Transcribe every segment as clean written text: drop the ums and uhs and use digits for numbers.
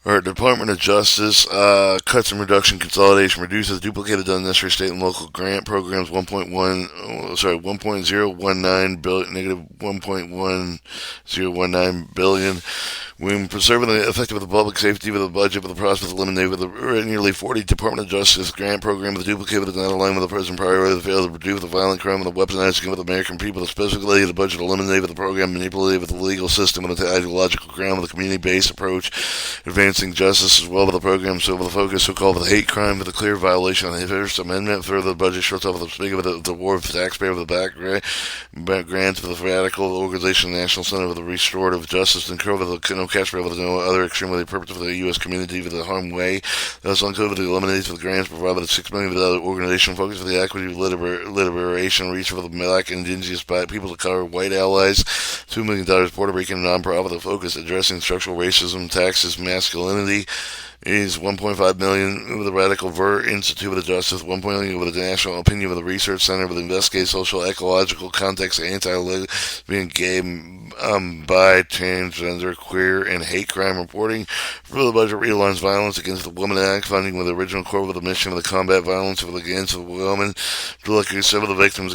Our Department of Justice cuts and reduction consolidation reduces duplicated unnecessary state and local grant programs 1.019 billion negative 1.1019 billion. When preserving the effective of the public safety with the budget with the prospect of eliminating with the nearly 40 Department of Justice grant program with the duplicate with the not aligned with the present priority that fails to reduce the violent crime and the weaponized against the American people, specifically the budget eliminated with the program manipulated with the legal system with the ideological ground with the community-based approach advancing justice as well with the program so with the focus so-called with the hate crime with a clear violation of the First Amendment further the budget shorts off with the speaker with the war of the taxpayer with the back grants with the radical organization National Center with the restorative justice and curve with the no cash with no other extremely purpose for the U.S. community with the harm way that's uncovered the eliminates with the grants provided with 6 million with the other organization focus for the equity liberation reach for the black indigenous people of color white allies $2 million Puerto Rican nonprofit focus addressing structural racism taxes masculinity is 1.5 million with the Radical Vert Institute of Justice, 1 million with the National Opinion of the Research Center with investigate social ecological context, anti-lesbian, gay, bi, transgender, queer, and hate crime reporting. For the budget realigns violence against the Women Act, funding with the original core with the mission of the combat violence against the women, to look at several of the victims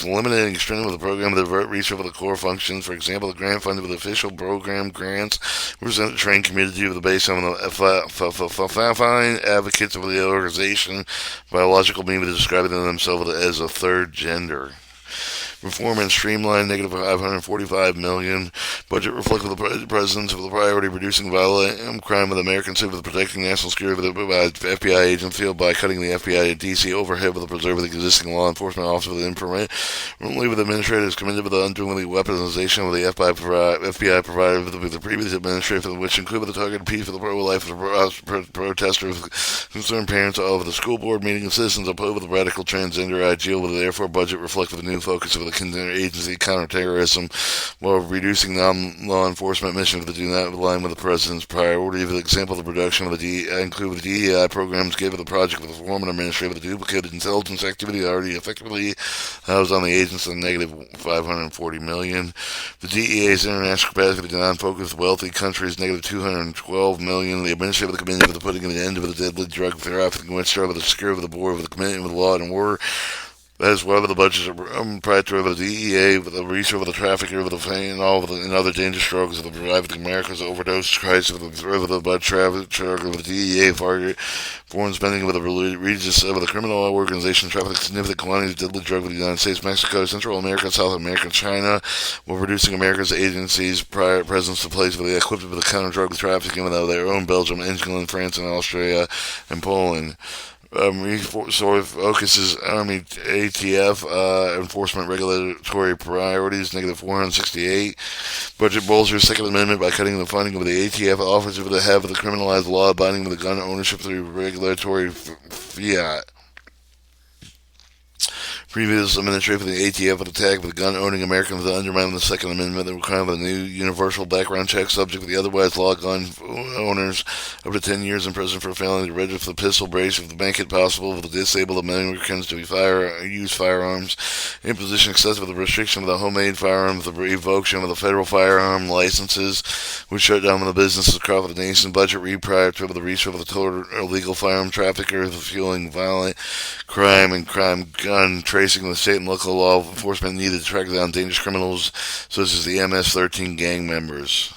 eliminating extreme with the program with the research of the core functions. For example, the grant funded with official program grants represent the trained community with the base on the fine advocates of the organization, biological means of describing themselves as a third gender. Reform and streamline negative 545 million. Budget reflective of the president's of the priority reducing violent crime with American civil protecting national security with the FBI agent field by cutting the FBI and DC overhead with the preserving the existing law enforcement officer with information. Currently with administrators committed with the undoing weaponization of the FBI provided with the previous administration, which included the targeted piece for the pro-life protesters, concerned parents of the school board meeting and citizens opposed with the radical transgender ideal with the therefore budget reflective of the new focus of the agency counterterrorism while reducing non-law enforcement missions that do not align with the president's priority. For example, the reduction of include the DEI programs given the project with the former administrator with the duplicated intelligence activity already effectively housed on the agency negative 540 million. The DEA's international capacity to non-focused wealthy countries negative 212 million. The administrative committee for the putting an end to the deadly drug trafficking which started with the security of the board with the committee with law and order. That is whether the budgets are prior over the DEA, with the research of the trafficker, with the pain, and all of the and other dangerous drugs of the private America's overdose crisis, with the budget traffic, with the DEA, foreign spending, with the religious, with the criminal organization, trafficking significant quantities of deadly drugs with the United States, Mexico, Central America, South America, China, while reducing America's agencies' prior presence to place with the equipped with the counter drug trafficking without their own Belgium, England, France, and Austria, and Poland. Focuses Army ATF enforcement regulatory priorities negative 468. Budget bolsters Second Amendment by cutting the funding of the ATF office of the head of the criminalized law abiding with the gun ownership through regulatory fiat. Previous administration for the ATF would attack with gun-owning Americans that undermine the Second Amendment that require a new universal background check subject to the otherwise law gun owners up to 10 years in prison for failing to register the pistol brace if the make it possible for the disabled Americans to use firearms, imposition excessive of the restriction of the homemade firearms, the revocation of the federal firearm licenses, which shut down the businesses across the nation, budget reprior to the research of the total illegal firearm traffickers, fueling violent crime and crime gun tracing the state and local law enforcement needed to track down dangerous criminals such as the MS-13 gang members.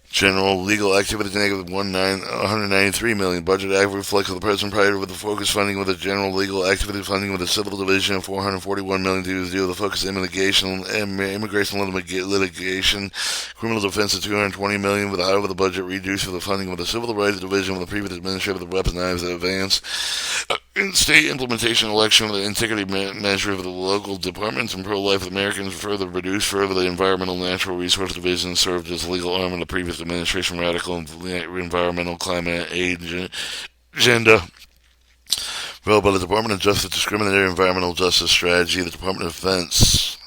General legal activity negative 193 million. Budget act reflects the present priority with the focus funding with the general legal activity funding with the civil division of 441 million to deal with the focus immigration litigation, criminal defense of 220 million with however the budget reduced for the funding with the civil rights division with the previous administrator with the weaponized advance. In state implementation election with the integrity measure of the local departments and pro-life Americans further reduced further the environmental natural resource division served as legal arm of the previous administration radical environmental climate aid agenda developed by the Department of Justice discriminatory environmental justice strategy, the Department of Defense.